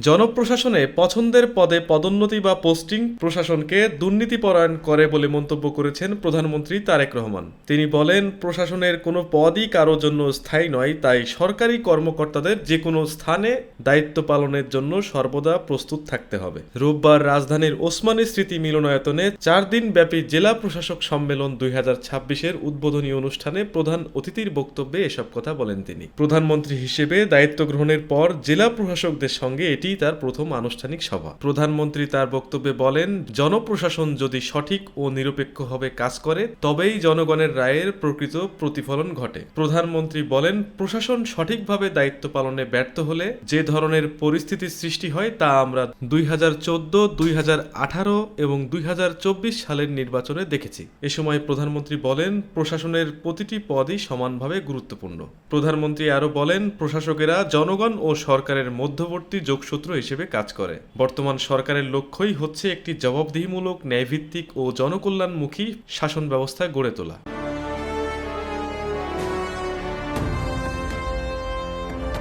জনপ্রশাসনে পছন্দের পদে পদোন্নতি বা পোস্টিং প্রশাসনকে দুর্নীতিপরায়ণ করে বলে মন্তব্য করেছেন প্রধানমন্ত্রী তারেক রহমান। তিনি বলেন, প্রশাসনের কোনো পদই কারো জন্য স্থায়ী নয়, তাই সরকারি কর্মকর্তাদের যে কোনো স্থানে দায়িত্ব পালনের জন্য সর্বদা প্রস্তুত থাকতে হবে। রোববার রাজধানীর ওসমানী স্মৃতি মিলনায়তনে 4 দিন ব্যাপী জেলা প্রশাসক সম্মেলন 2026-এর উদ্বোধনী অনুষ্ঠানে প্রধান অতিথির বক্তব্যে এসব কথা বলেন তিনি। প্রধানমন্ত্রী হিসেবে দায়িত্ব গ্রহণের পর জেলা প্রশাসকদের সঙ্গে এটি তার প্রথম আনুষ্ঠানিক সভা। প্রধানমন্ত্রী তার বক্তব্যে বলেন, জনপ্রশাসন যদি সঠিক ও নিরপেক্ষভাবে কাজ করে তবেই জনগণের রায়ের প্রকৃত প্রতিফলন ঘটে। প্রধানমন্ত্রী বলেন, প্রশাসন সঠিকভাবে দায়িত্ব পালনে ব্যর্থ হলে যে ধরনের পরিস্থিতির সৃষ্টি হয় তা আমরা 2014, 2018 এবং 2024 সালের নির্বাচনে দেখেছি। এ সময় প্রধানমন্ত্রী বলেন, প্রশাসনের প্রতিটি পদই সমানভাবে গুরুত্বপূর্ণ। প্রধানমন্ত্রী আরও বলেন, প্রশাসকেরা জনগণ ও সরকারের মধ্যবর্তী যোগসূত্র হিসেবে কাজ করে। বর্তমান সরকারের লক্ষ্যই হচ্ছে একটি জবাবদিহিমূলক, ন্যায়ভিত্তিক ও জনকল্যাণমুখী শাসন ব্যবস্থা গড়ে তোলা।